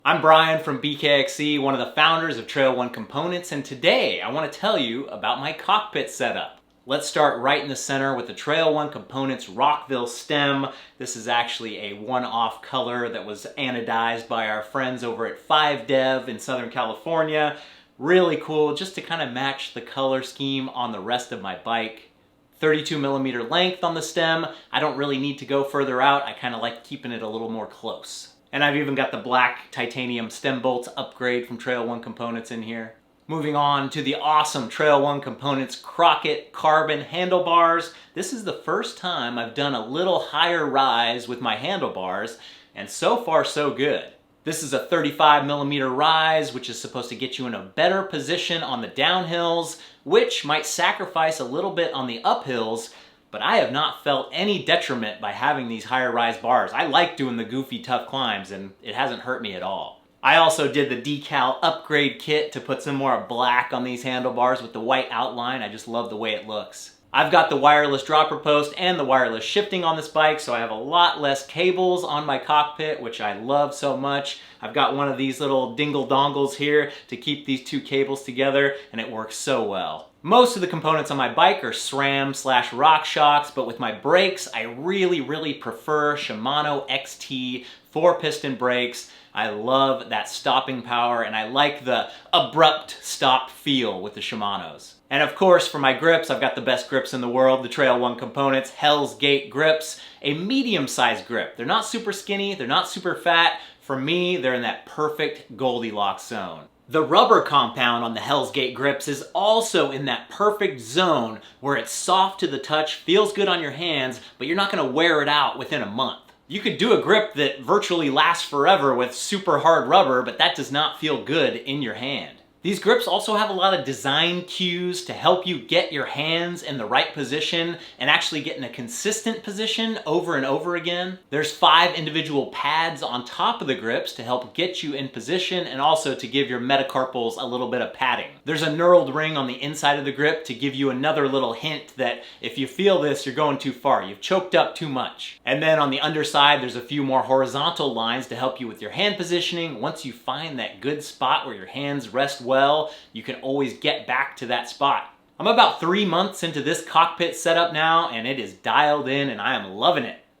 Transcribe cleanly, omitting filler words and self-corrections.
I'm Brian from BKXC, one of the founders of Trail One Components, and today I want to tell you about my cockpit setup. Let's start right in the center with the Trail One Components Rockville stem. This is actually a one-off color that was anodized by our friends over at 5Dev in Southern California. Really cool, just to kind of match the color scheme on the rest of my bike. 32mm length on the stem. I don't really need to go further out. I kind of like keeping it a little more close. And I've even got the black titanium stem bolts upgrade from Trail One Components in here. Moving on to the awesome Trail One Components Crockett carbon handlebars. This is the first time I've done a little higher rise with my handlebars, and so far so good. This is a 35mm rise, which is supposed to get you in a better position on the downhills, which might sacrifice a little bit on the uphills, but I have not felt any detriment by having these higher rise bars. I like doing the goofy, tough climbs, and it hasn't hurt me at all. I also did the decal upgrade kit to put some more black on these handlebars with the white outline. I just love the way it looks. I've got the wireless dropper post and the wireless shifting on this bike, so I have a lot less cables on my cockpit, which I love so much. I've got one of these little dingle dongles here to keep these two cables together, and it works so well. Most of the components on my bike are SRAM/rock shocks, but with my brakes, I really prefer Shimano XT 4-piston brakes. I love that stopping power, and I like the abrupt stop feel with the Shimanos. And of course, for my grips, I've got the best grips in the world, the Trail One Components Hell's Gate grips, a medium-sized grip. They're not super skinny, they're not super fat. For me, they're in that perfect Goldilocks zone. The rubber compound on the Hell's Gate grips is also in that perfect zone where it's soft to the touch, feels good on your hands, but you're not gonna wear it out within a month. You could do a grip that virtually lasts forever with super hard rubber, but that does not feel good in your hand. These grips also have a lot of design cues to help you get your hands in the right position and actually get in a consistent position over and over again. There's 5 individual pads on top of the grips to help get you in position and also to give your metacarpals a little bit of padding. There's a knurled ring on the inside of the grip to give you another little hint that if you feel this, you're going too far. You've choked up too much. And then on the underside, there's a few more horizontal lines to help you with your hand positioning. Once you find that good spot where your hands rest well, you can always get back to that spot. I'm about 3 months into this cockpit setup now, and it is dialed in and I am loving it.